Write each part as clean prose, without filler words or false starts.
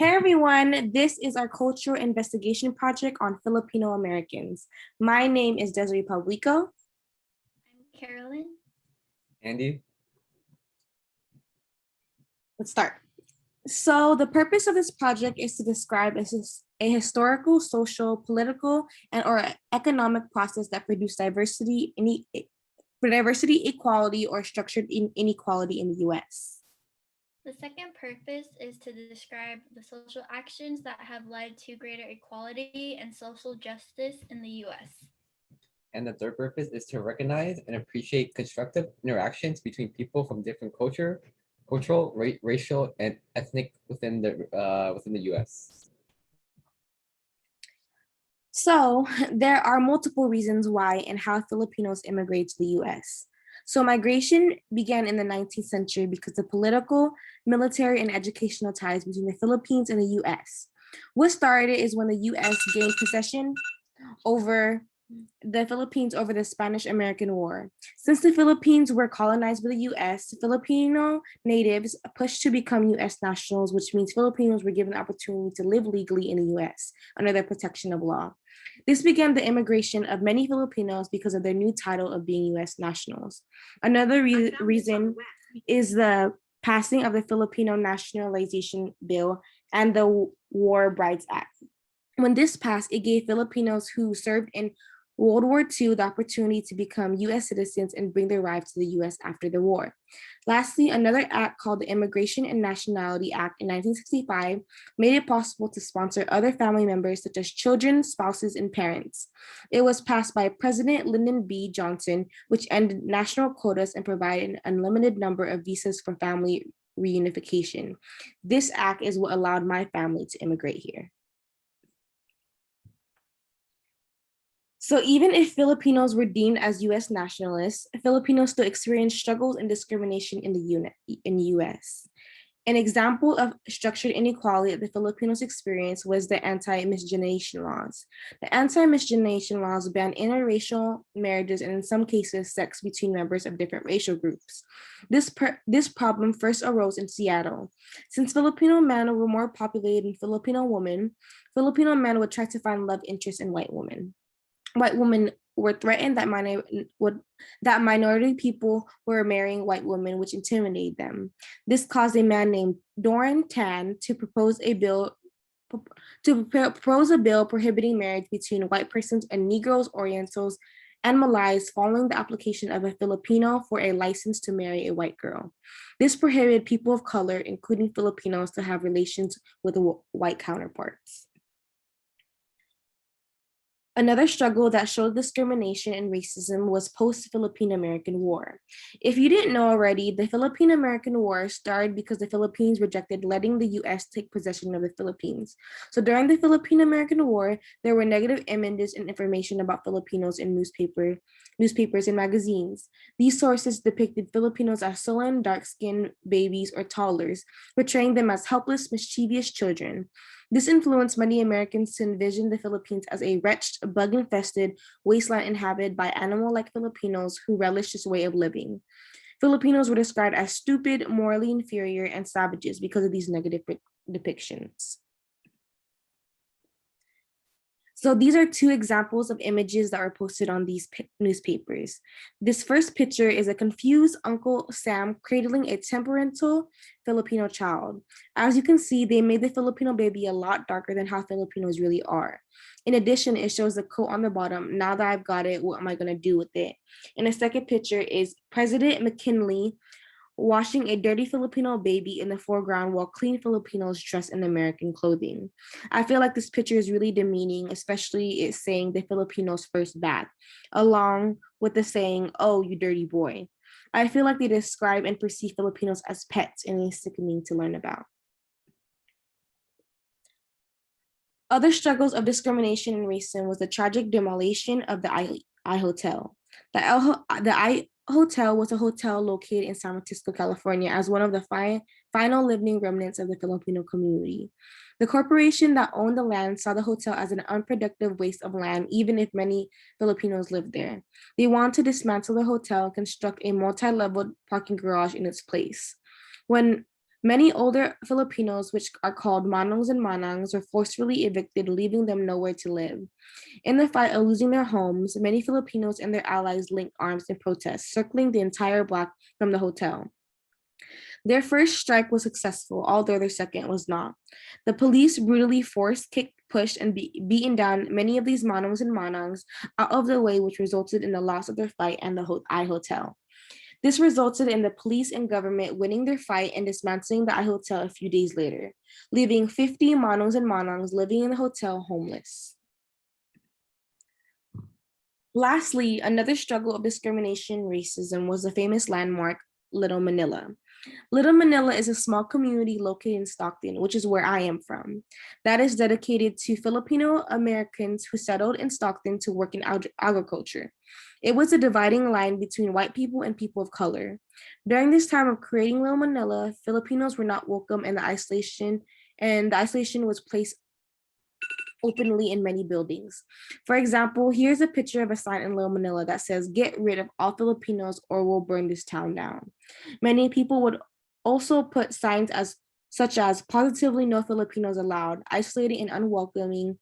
Hey everyone, this is our cultural investigation project on Filipino-Americans. My name is Desiree Pablico. I'm Carolyn. Andy? Let's start. So the purpose of this project is to describe a historical, social, political, and or economic process that produced diversity, equality, or structured inequality in the U.S. The second purpose is to describe the social actions that have led to greater equality and social justice in the US. And the third purpose is to recognize and appreciate constructive interactions between people from different cultural, racial, and ethnic within the U.S. So there are multiple reasons why and how Filipinos immigrate to the US. So migration began in the 19th century because of political, military, and educational ties between the Philippines and the US. What started is when the US gained possession over the Philippines over the Spanish-American War. Since the Philippines were colonized by the US, Filipino natives pushed to become US nationals, which means Filipinos were given the opportunity to live legally in the US under the protection of law. This began the immigration of many Filipinos because of their new title of being US nationals. Another reason is the passing of the Filipino Nationalization Bill and the War Brides Act. When this passed, it gave Filipinos who served in World War II the opportunity to become US citizens and bring their wives to the US after the war. Lastly, another act called the Immigration and Nationality Act in 1965 made it possible to sponsor other family members such as children, spouses, and parents. It was passed by President Lyndon B. Johnson, which ended national quotas and provided an unlimited number of visas for family reunification. This act is what allowed my family to immigrate here. So even if Filipinos were deemed as US nationalists, Filipinos still experienced struggles and discrimination in the US. An example of structured inequality that the Filipinos experienced was the anti-miscegenation laws. The anti-miscegenation laws banned interracial marriages and in some cases sex between members of different racial groups. This problem first arose in Seattle. Since Filipino men were more populated than Filipino women, Filipino men would try to find love interest in white women. White women were threatened that minority people were marrying white women, which intimidated them. This caused a man named Doran Tan to propose a bill prohibiting marriage between white persons and Negroes, Orientals, and Malays following the application of a Filipino for a license to marry a white girl. This prohibited people of color, including Filipinos, to have relations with white counterparts. Another struggle that showed discrimination and racism was post-Filipino-American War. If you didn't know already, the Filipino-American War started because the Philippines rejected letting the US take possession of the Philippines. So during the Filipino-American War, there were negative images and information about Filipinos in newspapers and magazines. These sources depicted Filipinos as sullen, dark-skinned babies or toddlers, portraying them as helpless, mischievous children. This influenced many Americans to envision the Philippines as a wretched, bug-infested wasteland inhabited by animal-like Filipinos who relished this way of living. Filipinos were described as stupid, morally inferior, and savages because of these negative depictions. So these are two examples of images that were posted on these newspapers. This first picture is a confused Uncle Sam cradling a temperamental Filipino child. As you can see, they made the Filipino baby a lot darker than how Filipinos really are. In addition, it shows the quote on the bottom, "Now that I've got it, what am I gonna do with it?" And the second picture is President McKinley washing a dirty Filipino baby in the foreground while clean Filipinos dress in American clothing. I feel like this picture is really demeaning, especially it saying the Filipinos' first bath, along with the saying, "Oh, you dirty boy." I feel like they describe and perceive Filipinos as pets, and it's sickening to learn about. Other struggles of discrimination and racism was the tragic demolition of the I Hotel. The I Hotel was a hotel located in San Francisco, California, as one of the final living remnants of the Filipino community. The corporation that owned the land saw the hotel as an unproductive waste of land, even if many Filipinos lived there. They wanted to dismantle the hotel and construct a multi-level parking garage in its place. When Many older Filipinos, which are called manongs and manangs, were forcefully evicted, leaving them nowhere to live. In the fight of losing their homes, many Filipinos and their allies linked arms in protest, circling the entire block from the hotel. Their first strike was successful, although their second was not. The police brutally forced, kicked, pushed, and beaten down many of these manongs and manangs out of the way, which resulted in the loss of their fight and the I Hotel. This resulted in the police and government winning their fight and dismantling the I Hotel a few days later, leaving 50 manongs and manangs living in the hotel homeless. Lastly, another struggle of discrimination and racism was the famous landmark Little Manila. Little Manila is a small community located in Stockton, which is where I am from, that is dedicated to Filipino-Americans who settled in Stockton to work in agriculture. It was a dividing line between white people and people of color. During this time of creating Little Manila, Filipinos were not welcome and the isolation was placed openly in many buildings. For example, here's a picture of a sign in Little Manila that says, "Get rid of all Filipinos or we'll burn this town down." Many people would also put signs such as "Positively no Filipinos allowed," isolating and unwelcoming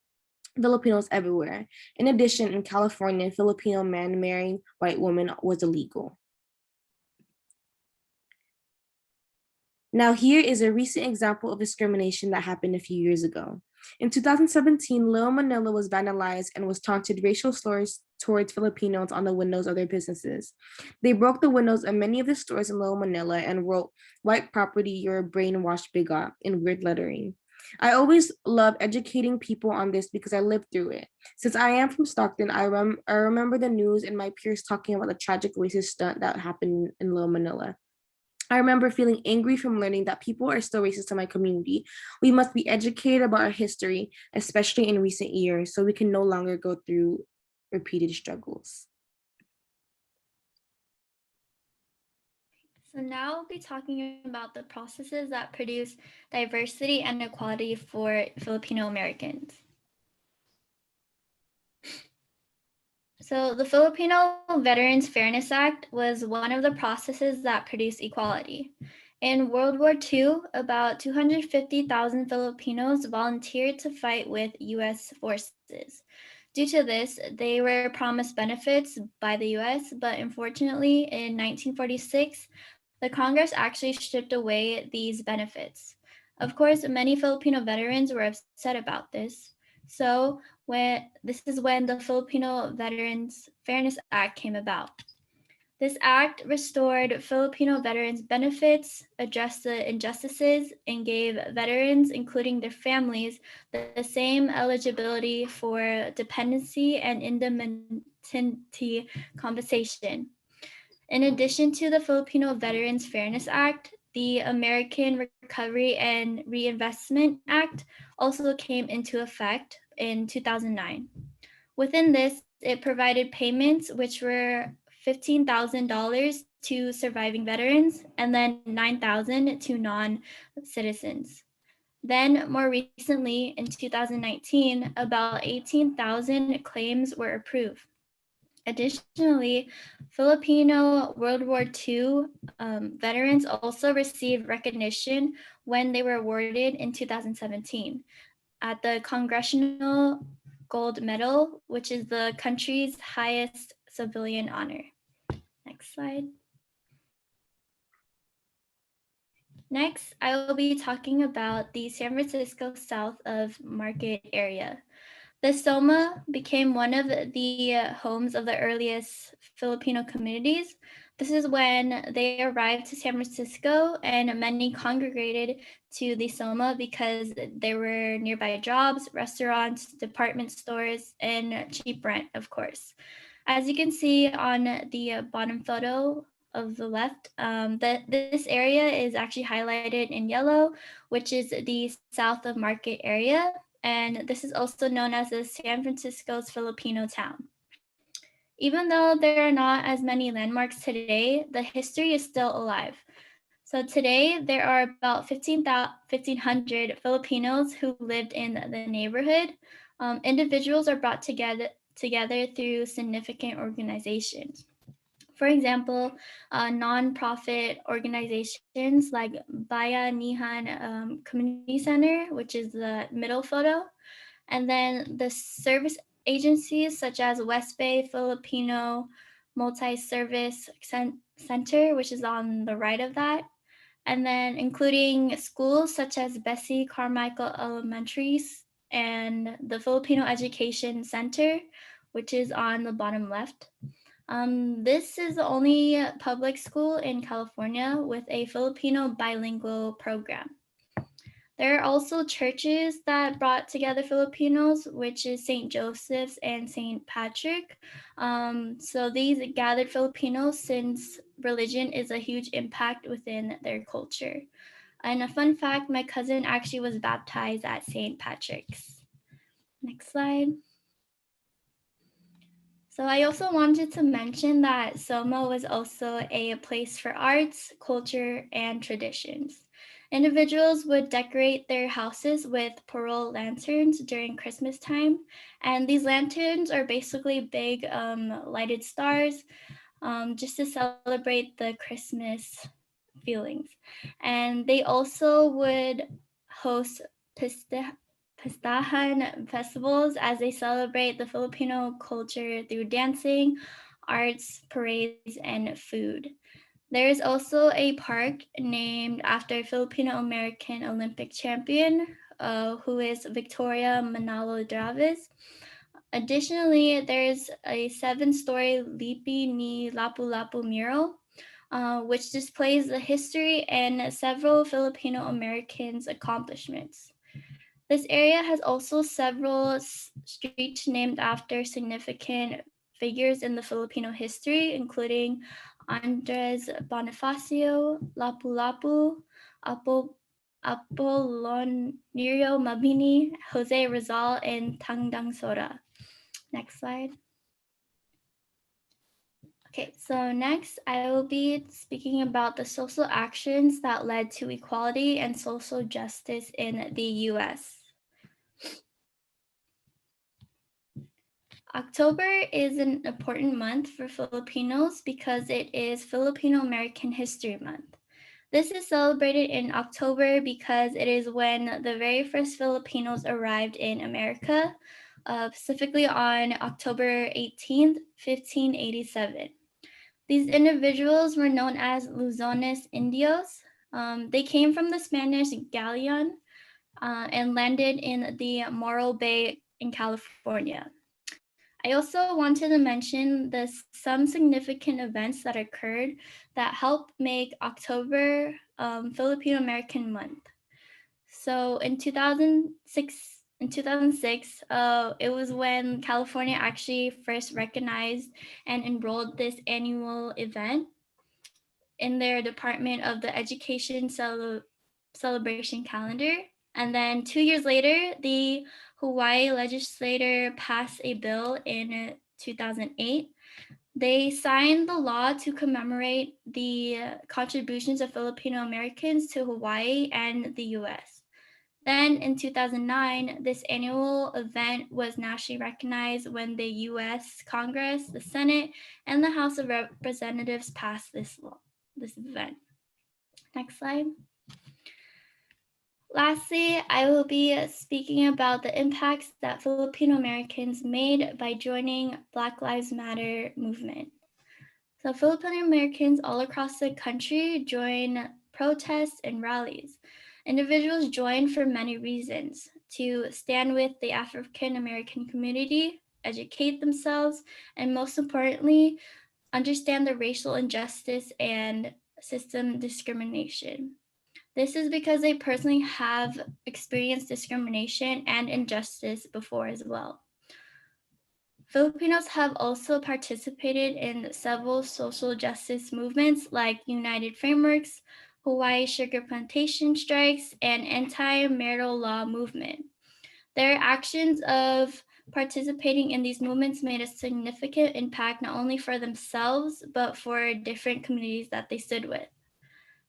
Filipinos everywhere. In addition, in California, Filipino men marrying white women was illegal. Now, here is a recent example of discrimination that happened a few years ago. In 2017, Little Manila was vandalized and was taunted racial slurs towards Filipinos on the windows of their businesses. They broke the windows of many of the stores in Little Manila and wrote, "White property, you're a brainwashed bigot," in weird lettering. I always love educating people on this because I lived through it. Since I am from Stockton, I remember the news and my peers talking about the tragic racist stunt that happened in Little Manila. I remember feeling angry from learning that people are still racist in my community. We must be educated about our history, especially in recent years, so we can no longer go through repeated struggles. So now we'll be talking about the processes that produce diversity and equality for Filipino Americans. So the Filipino Veterans Fairness Act was one of the processes that produced equality. In World War II, about 250,000 Filipinos volunteered to fight with US forces. Due to this, they were promised benefits by the US, but unfortunately, in 1946, the Congress actually stripped away these benefits. Of course, many Filipino veterans were upset about this. So this is when the Filipino Veterans Fairness Act came about. This act restored Filipino veterans' benefits, addressed the injustices, and gave veterans, including their families, the same eligibility for dependency and indemnity compensation. In addition to the Filipino Veterans Fairness Act, the American Recovery and Reinvestment Act also came into effect in 2009. Within this, it provided payments which were $15,000 to surviving veterans and then $9,000 to non-citizens. Then, more recently, in 2019, about 18,000 claims were approved. Additionally, Filipino World War II veterans also received recognition when they were awarded in 2017 at the Congressional Gold Medal, which is the country's highest civilian honor. Next slide. Next, I will be talking about the San Francisco South of Market area. The Soma became one of the homes of the earliest Filipino communities. This is when they arrived to San Francisco and many congregated to the Soma because there were nearby jobs, restaurants, department stores, and cheap rent, of course. As you can see on the bottom photo of the left, this area is actually highlighted in yellow, which is the South of Market area. And this is also known as the San Francisco's Filipino town. Even though there are not as many landmarks today, the history is still alive. So today, there are about 1,500 Filipinos who lived in the neighborhood. Individuals are brought together through significant organizations. For example, nonprofit organizations like Bayanihan Community Center, which is the middle photo, and then the service agencies such as West Bay Filipino Multi-Service Center, which is on the right of that, and then including schools such as Bessie Carmichael Elementaries and the Filipino Education Center, which is on the bottom left. This is the only public school in California with a Filipino bilingual program. There are also churches that brought together Filipinos, which is St. Joseph's and St. Patrick. So these gathered Filipinos since religion is a huge impact within their culture. And a fun fact, my cousin actually was baptized at St. Patrick's. Next slide. So I also wanted to mention that Soma was also a place for arts, culture, and traditions. Individuals would decorate their houses with parole lanterns during Christmas time. And these lanterns are basically big lighted stars just to celebrate the Christmas feelings. And they also would host Pistahan festivals as they celebrate the Filipino culture through dancing, arts, parades, and food. There is also a park named after Filipino-American Olympic champion who is Victoria Manalo Draves. Additionally, there is a 7-story Lipi ni Lapu-Lapu mural, which displays the history and several Filipino-Americans' accomplishments. This area has also several streets named after significant figures in the Filipino history, including Andres Bonifacio, Lapu-Lapu, Apolonio Mabini, Jose Rizal, and Tangdang Sora. Next slide. Okay, so next I will be speaking about the social actions that led to equality and social justice in the US. October is an important month for Filipinos because it is Filipino-American History Month. This is celebrated in October because it is when the very first Filipinos arrived in America, specifically on October 18th, 1587. These individuals were known as Luzones Indios. They came from the Spanish galleon and landed in the Morro Bay in California. I also wanted to mention some significant events that occurred that helped make October Filipino-American Month. So in 2006, it was when California actually first recognized and enrolled this annual event in their Department of the Education celebration calendar. And then 2 years later, the Hawaii legislature passed a bill in 2008. They signed the law to commemorate the contributions of Filipino Americans to Hawaii and the US. Then in 2009, this annual event was nationally recognized when the US Congress, the Senate, and the House of Representatives passed this event. Next slide. Lastly, I will be speaking about the impacts that Filipino Americans made by joining Black Lives Matter movement. So Filipino Americans all across the country join protests and rallies. Individuals join for many reasons: to stand with the African American community, educate themselves, and most importantly, understand the racial injustice and system discrimination. This is because they personally have experienced discrimination and injustice before as well. Filipinos have also participated in several social justice movements like United Frameworks, Hawaii Sugar Plantation Strikes, and anti-marital law movement. Their actions of participating in these movements made a significant impact not only for themselves, but for different communities that they stood with.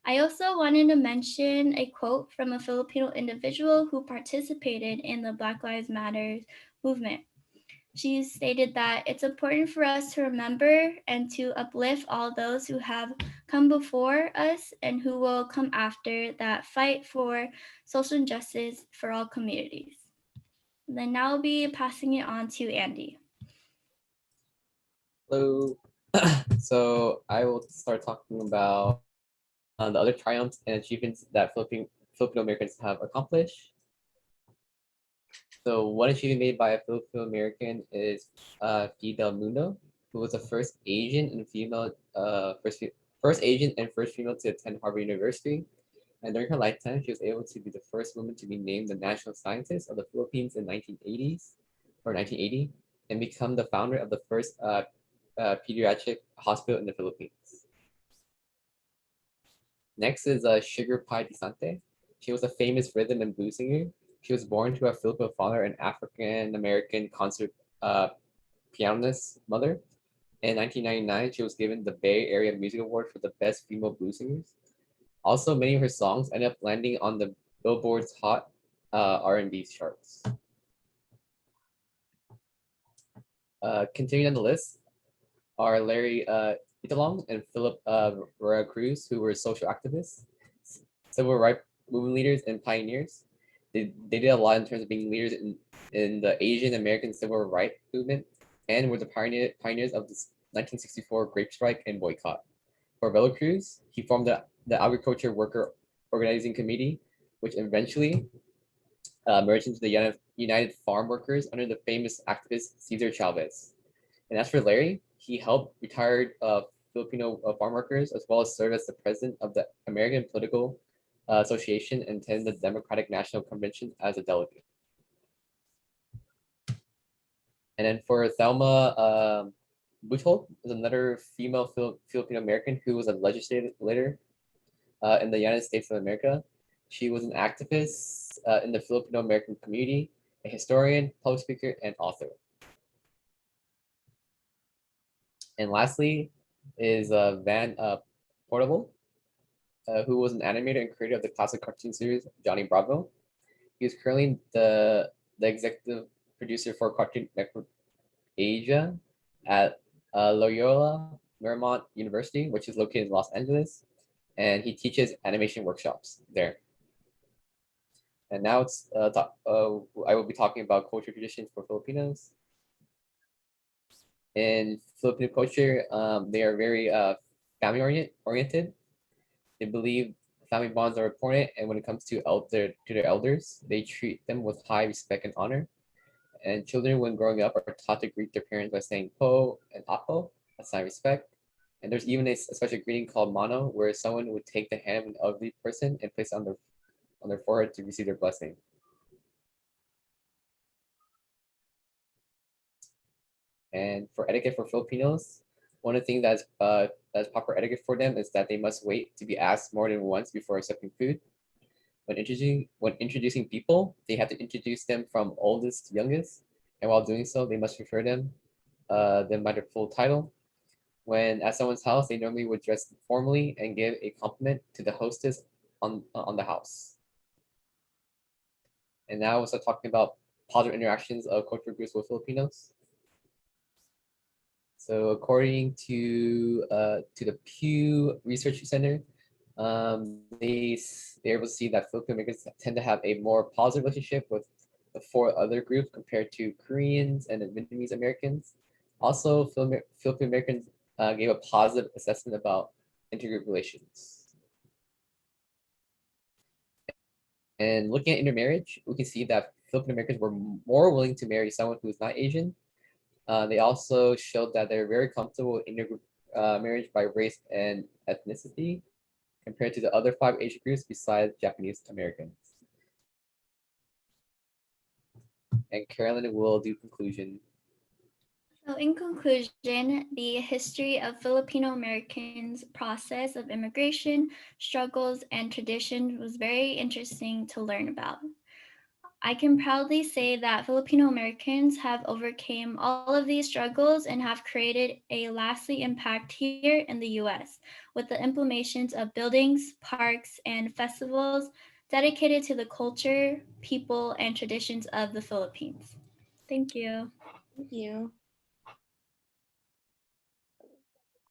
I also wanted to mention a quote from a Filipino individual who participated in the Black Lives Matter movement. She stated that it's important for us to remember and to uplift all those who have come before us and who will come after that fight for social justice for all communities. Then now I'll be passing it on to Andy. Hello. So I will start talking about the other triumphs and achievements that Filipino-Americans have accomplished. So one achievement made by a Filipino-American is Fidel Mundo, who was the first Asian and female, first Asian and first female to attend Harvard University. And during her lifetime, she was able to be the first woman to be named the national scientist of the Philippines in 1980s or 1980, and become the founder of the first pediatric hospital in the Philippines. Next is Sugar Pie Disante. She was a famous rhythm and blues singer. She was born to a Filipino father and African-American concert pianist mother. In 1999, she was given the Bay Area Music Award for the Best Female Blues Singers. Also, many of her songs ended up landing on the Billboard's Hot R&B charts. Continuing on the list are Larry Italong and Philip Roa Cruz, who were social activists, civil rights movement leaders, and pioneers. They did a lot in terms of being leaders in the Asian American civil rights movement, and were the pioneers of the 1964 grape strike and boycott. For Vela Cruz, he formed the Agriculture Worker Organizing Committee, which eventually merged into the United Farm Workers under the famous activist Cesar Chavez. And as for Larry, he helped retired Filipino farm workers, as well as served as the president of the American Political Association and attended the Democratic National Convention as a delegate. And then for Thelma Buthold is another female Filipino-American who was a legislator in the United States of America. She was an activist in the Filipino-American community, a historian, public speaker, and author. And lastly is Van Portable, who was an animator and creator of the classic cartoon series Johnny Bravo. He is currently the executive producer for Cartoon Network Asia at Loyola Marymount University, which is located in Los Angeles, and he teaches animation workshops there. And now I will be talking about culture traditions for Filipinos. In Filipino culture, they are very family oriented. They believe family bonds are important, and when it comes to their elders, they treat them with high respect and honor. And children, when growing up, are taught to greet their parents by saying po and apo, a sign of respect. And there's even a special greeting called mano, where someone would take the hand of an elderly person and place it on their forehead to receive their blessing. And for etiquette for Filipinos, one of the things that's proper etiquette for them is that they must wait to be asked more than once before accepting food. When introducing people, they have to introduce them from oldest to youngest, and while doing so, they must refer them by their full title. When at someone's house, they normally would dress formally and give a compliment to the hostess on the house. And now we'll start talking about positive interactions of cultural groups with Filipinos. So according to the Pew Research Center, they're able to see that Filipino Americans tend to have a more positive relationship with the four other groups compared to Koreans and Vietnamese Americans. Also, Filipino Americans gave a positive assessment about intergroup relations. And looking at intermarriage, we can see that Filipino Americans were more willing to marry someone who is not Asian. They also showed that they're very comfortable with intergroup marriage by race and ethnicity compared to the other 5 Asian groups besides Japanese Americans. And Carolyn will do conclusion. So in conclusion, the history of Filipino Americans' process of immigration, struggles, and traditions was very interesting to learn about. I can proudly say that Filipino Americans have overcome all of these struggles and have created a lasting impact here in the US with the implementations of buildings, parks, and festivals dedicated to the culture, people, and traditions of the Philippines. Thank you. Thank you.